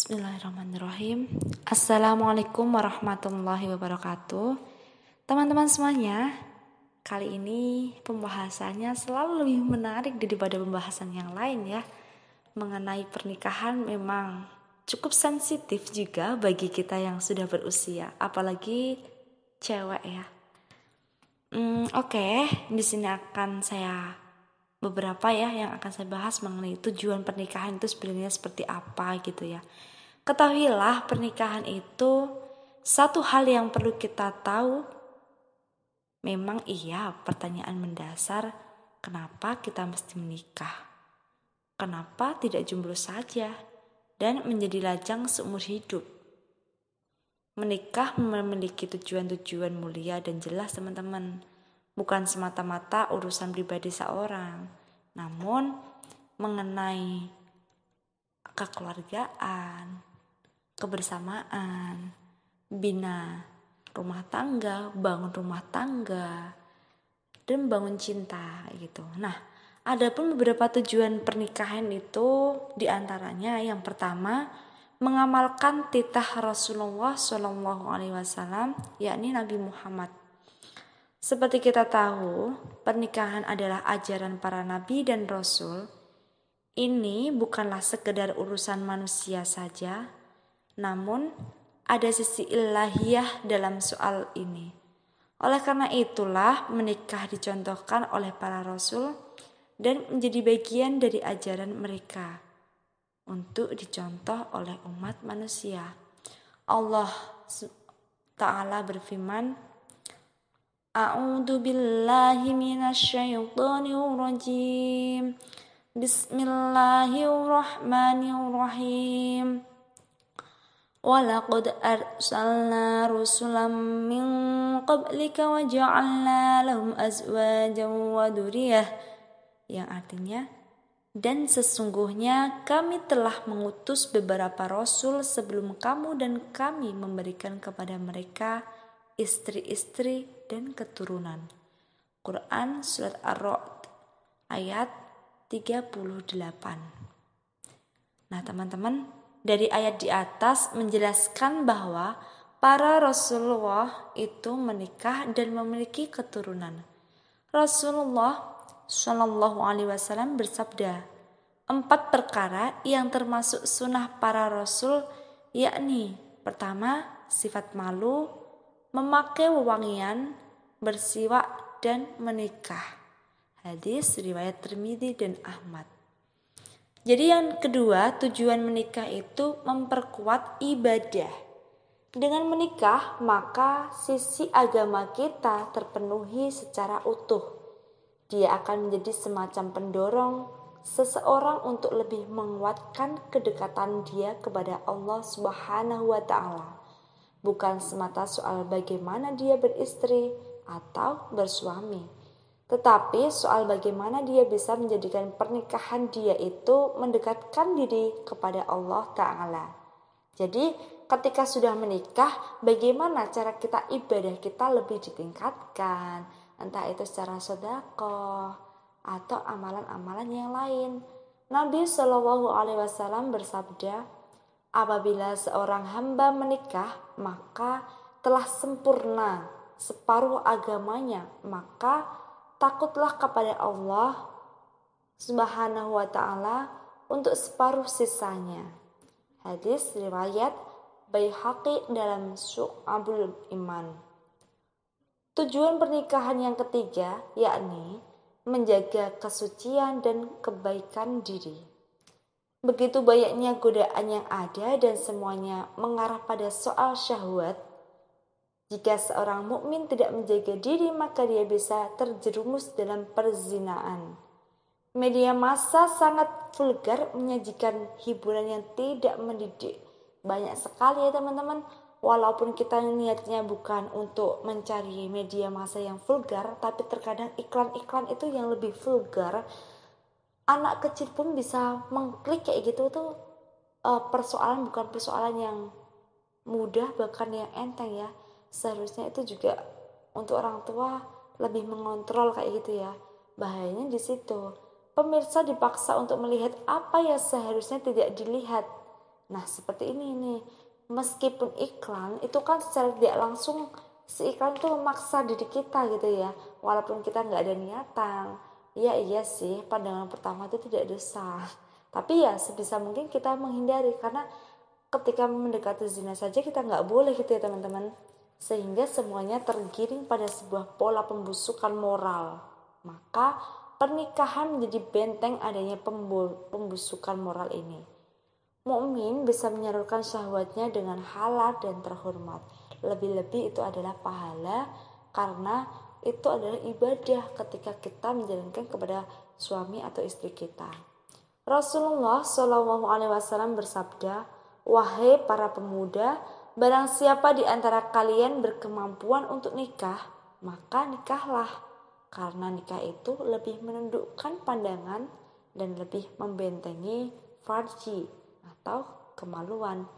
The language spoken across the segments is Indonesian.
Bismillahirrahmanirrahim. Assalamualaikum warahmatullahi wabarakatuh. Teman-teman semuanya, kali ini pembahasannya selalu lebih menarik daripada pembahasan yang lain ya. Mengenai pernikahan memang cukup sensitif juga bagi kita yang sudah berusia, apalagi cewek ya. Oke, di sini akan saya beberapa ya yang akan saya bahas mengenai tujuan pernikahan itu sebenarnya seperti apa gitu ya. Ketahuilah pernikahan itu satu hal yang perlu kita tahu. Memang iya pertanyaan mendasar, kenapa kita mesti menikah? Kenapa tidak jomblo saja dan menjadi lajang seumur hidup? Menikah memiliki tujuan-tujuan mulia dan jelas teman-teman. Bukan semata-mata urusan pribadi seorang, namun mengenai kekeluargaan, kebersamaan, bina rumah tangga, bangun rumah tangga, dan bangun cinta gitu. Nah, ada pun beberapa tujuan pernikahan itu diantaranya yang pertama mengamalkan titah Rasulullah SAW, yakni Nabi Muhammad. Seperti kita tahu, pernikahan adalah ajaran para nabi dan rasul. Ini bukanlah sekedar urusan manusia saja, namun ada sisi ilahiyah dalam soal ini. Oleh karena itulah menikah dicontohkan oleh para rasul dan menjadi bagian dari ajaran mereka untuk dicontoh oleh umat manusia. Allah Ta'ala berfirman, A'udzu billahi minasyaitonir rajim. Bismillahirrahmanirrahim. Walaqad arsalna rusulan min qablika wa ja'alna lahum azwajan wa dzurriyyah. Yang artinya, dan sesungguhnya kami telah mengutus beberapa rasul sebelum kamu dan kami memberikan kepada mereka istri-istri dan keturunan. Quran Surat Ar-Ra'd ayat 38. Nah teman-teman, dari ayat di atas menjelaskan bahwa para Rasulullah itu menikah dan memiliki keturunan. Rasulullah Shallallahu Alaihi Wasallam bersabda, 4 perkara yang termasuk sunnah para Rasul, yakni pertama sifat malu, memakai wewangian, bersiwak, dan menikah. Hadis riwayat Tirmidzi dan Ahmad. Jadi yang kedua, tujuan menikah itu memperkuat ibadah. Dengan menikah, maka sisi agama kita terpenuhi secara utuh. Dia akan menjadi semacam pendorong seseorang untuk lebih menguatkan kedekatan dia kepada Allah Subhanahu wa Ta'ala. Bukan semata soal bagaimana dia beristri atau bersuami, tetapi soal bagaimana dia bisa menjadikan pernikahan dia itu mendekatkan diri kepada Allah Ta'ala. Jadi ketika sudah menikah, bagaimana cara kita ibadah kita lebih ditingkatkan, entah itu secara sedekah atau amalan-amalan yang lain. Nabi Shallallahu Alaihi Wasallam bersabda, apabila seorang hamba menikah, maka telah sempurna separuh agamanya, maka takutlah kepada Allah Subhanahu wa Ta'ala untuk separuh sisanya. Hadis riwayat Baihaqi dalam Syu'abul Iman. Tujuan pernikahan yang ketiga yakni menjaga kesucian dan kebaikan diri. Begitu banyaknya godaan yang ada dan semuanya mengarah pada soal syahwat. Jika seorang mukmin tidak menjaga diri, maka dia bisa terjerumus dalam perzinaan. Media massa sangat vulgar menyajikan hiburan yang tidak mendidik. Banyak sekali ya teman-teman. Walaupun kita niatnya bukan untuk mencari media massa yang vulgar, tapi terkadang iklan-iklan itu yang lebih vulgar. Anak kecil pun bisa mengklik kayak gitu tuh. Persoalan bukan persoalan yang mudah, bahkan yang enteng ya. Seharusnya itu juga untuk orang tua lebih mengontrol kayak gitu ya. Bahayanya di situ. Pemirsa dipaksa untuk melihat apa yang seharusnya tidak dilihat. Nah seperti ini nih, meskipun iklan itu kan secara tidak langsung si iklan itu memaksa diri kita gitu ya, walaupun kita nggak ada niatan. Iya sih, pandangan pertama itu tidak dosa, tapi ya sebisa mungkin kita menghindari, karena ketika mendekati zina saja kita nggak boleh gitu ya teman-teman, sehingga semuanya tergiring pada sebuah pola pembusukan moral. Maka pernikahan menjadi benteng adanya pembusukan moral ini. Mukmin bisa menyalurkan syahwatnya dengan halal dan terhormat. Lebih-lebih itu adalah pahala, karena itu adalah ibadah ketika kita menjalankan kepada suami atau istri kita. Rasulullah Shallallahu Alaihi Wasallam bersabda, "Wahai para pemuda, barang siapa di antara kalian berkemampuan untuk nikah, maka nikahlah, karena nikah itu lebih menundukkan pandangan dan lebih membentengi farji atau kemaluan.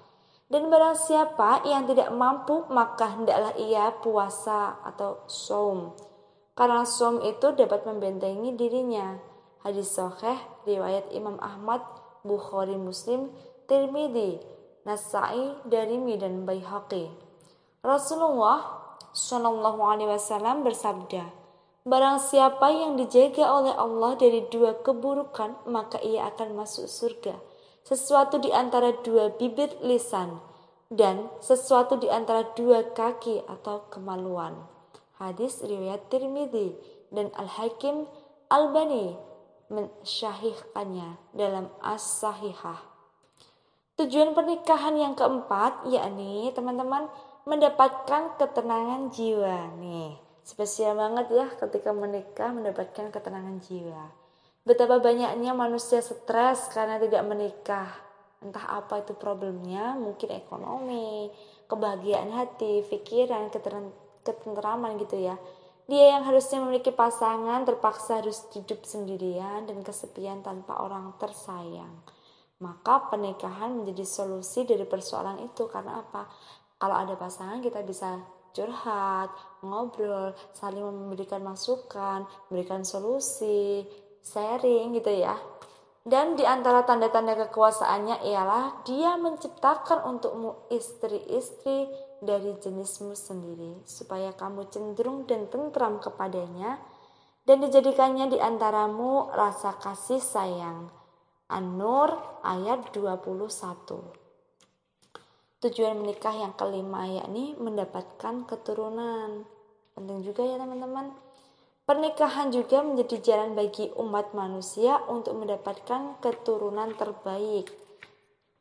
Dan barang siapa yang tidak mampu, maka hendaklah ia puasa atau shaum, karena shaum itu dapat membentengi dirinya." Hadis sahih riwayat Imam Ahmad, Bukhari, Muslim, Tirmidzi, Nasai, Darimi, dan Baihaqi. Rasulullah Shallallahu Alaihi Wasallam bersabda, "Barang siapa yang dijaga oleh Allah dari dua keburukan, maka ia akan masuk surga. Sesuatu di antara dua bibir lisan, dan sesuatu di antara dua kaki atau kemaluan." Hadis riwayat Tirmidzi dan Al-Hakim Albani mensyahihkannya dalam As-Sahihah. Tujuan pernikahan yang keempat, yakni teman-teman mendapatkan ketenangan jiwa. Nih, spesial banget ya ketika menikah mendapatkan ketenangan jiwa. Betapa banyaknya manusia stres karena tidak menikah. Entah apa itu problemnya, mungkin ekonomi, kebahagiaan hati, pikiran, ketenteraman gitu ya. Dia yang harusnya memiliki pasangan terpaksa harus hidup sendirian dan kesepian tanpa orang tersayang. Maka pernikahan menjadi solusi dari persoalan itu. Karena apa? Kalau ada pasangan kita bisa curhat, ngobrol, saling memberikan masukan, memberikan solusi, sharing gitu ya. Dan di antara tanda-tanda kekuasaannya ialah dia menciptakan untukmu istri-istri dari jenismu sendiri, supaya kamu cenderung dan tentram kepadanya, dan dijadikannya di antaramu rasa kasih sayang. An-Nur ayat 21. Tujuan menikah yang kelima yakni mendapatkan keturunan. Penting juga ya teman-teman. Pernikahan juga menjadi jalan bagi umat manusia untuk mendapatkan keturunan terbaik.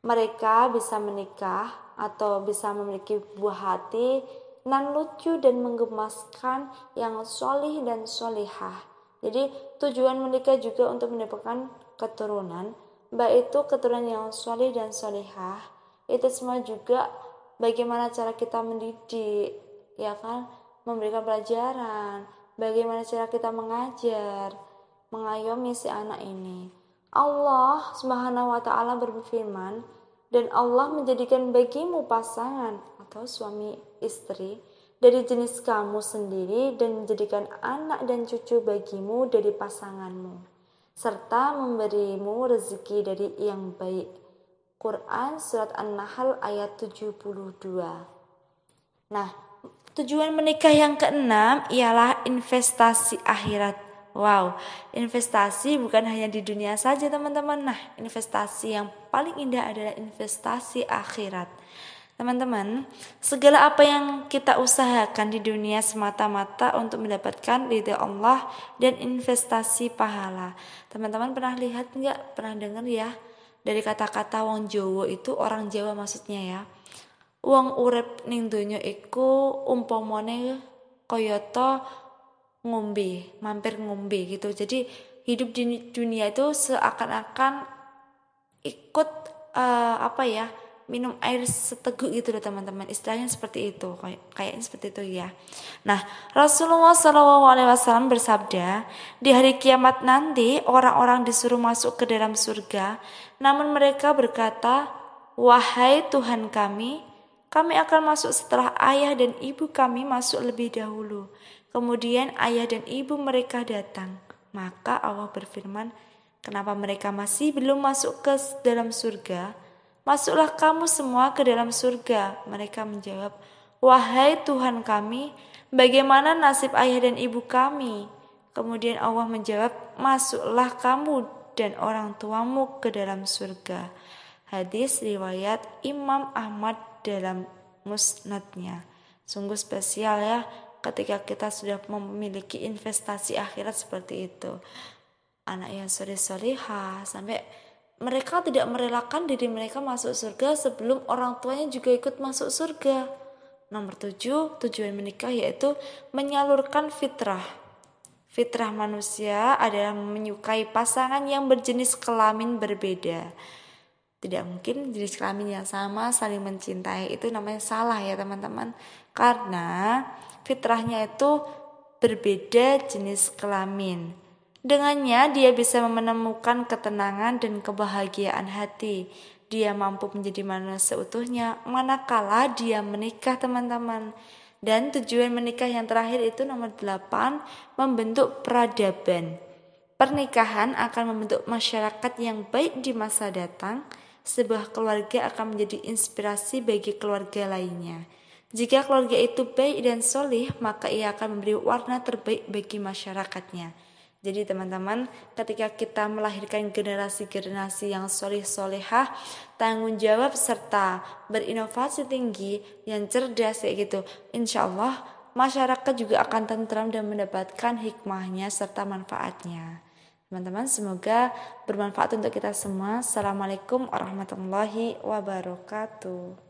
Mereka bisa menikah atau bisa memiliki buah hati nan lucu dan menggemaskan yang solih dan solihah. Jadi tujuan menikah juga untuk mendapatkan keturunan, baik itu keturunan yang solih dan solihah. Itu semua juga bagaimana cara kita mendidik, ya kan, memberikan pelajaran, bagaimana cara kita mengajar, mengayomi si anak ini. Allah Subhanahu wa taala berfirman, "Dan Allah menjadikan bagimu pasangan atau suami istri dari jenis kamu sendiri dan menjadikan anak dan cucu bagimu dari pasanganmu, serta memberimu rezeki dari yang baik." Quran surat An-Nahl ayat 72. Nah, tujuan menikah yang keenam ialah investasi akhirat. Wow, investasi bukan hanya di dunia saja teman-teman. Nah, investasi yang paling indah adalah investasi akhirat. Teman-teman, segala apa yang kita usahakan di dunia semata-mata untuk mendapatkan ridha Allah dan investasi pahala. Teman-teman pernah lihat enggak? Pernah dengar ya? Dari kata-kata wong Jawa itu, orang Jawa maksudnya ya. Wong urip ning donya iku umpamane kayata ngombe, mampir ngombe gitu. Jadi hidup di dunia itu seakan-akan ikut minum air seteguk gitu loh teman-teman. Istilahnya seperti itu, kayaknya seperti itu ya. Nah, Rasulullah SAW bersabda, di hari kiamat nanti orang-orang disuruh masuk ke dalam surga, namun mereka berkata, "Wahai Tuhan kami akan masuk setelah ayah dan ibu kami masuk lebih dahulu. Kemudian ayah dan ibu mereka datang." Maka Allah berfirman, "Kenapa mereka masih belum masuk ke dalam surga?" masuklah kamu semua ke dalam surga. Mereka menjawab, wahai Tuhan kami, bagaimana nasib ayah dan ibu kami? Kemudian Allah menjawab, masuklah kamu dan orang tuamu ke dalam surga. Hadis riwayat Imam Ahmad dalam musnadnya. Sungguh spesial ya ketika kita sudah memiliki investasi akhirat seperti itu. Anak yang soleh-solehah, sampai mereka tidak merelakan diri mereka masuk surga sebelum orang tuanya juga ikut masuk surga. Nomor 7, tujuan menikah yaitu menyalurkan fitrah. Fitrah manusia adalah menyukai pasangan yang berjenis kelamin berbeda. Tidak mungkin jenis kelamin yang sama saling mencintai, itu namanya salah ya teman-teman. Karena fitrahnya itu berbeda jenis kelamin. Dengannya dia bisa menemukan ketenangan dan kebahagiaan hati. Dia mampu menjadi manusia seutuhnya manakala dia menikah teman-teman. Dan tujuan menikah yang terakhir itu nomor 8, membentuk peradaban. Pernikahan akan membentuk masyarakat yang baik di masa datang. Sebuah keluarga akan menjadi inspirasi bagi keluarga lainnya. Jika keluarga itu baik dan solih, maka ia akan memberi warna terbaik bagi masyarakatnya. Jadi teman-teman, ketika kita melahirkan generasi-generasi yang solih-solehah, tanggung jawab serta berinovasi tinggi, yang cerdas kayak gitu, insya Allah masyarakat juga akan tentram dan mendapatkan hikmahnya serta manfaatnya. Teman-teman, semoga bermanfaat untuk kita semua. Assalamualaikum warahmatullahi wabarakatuh.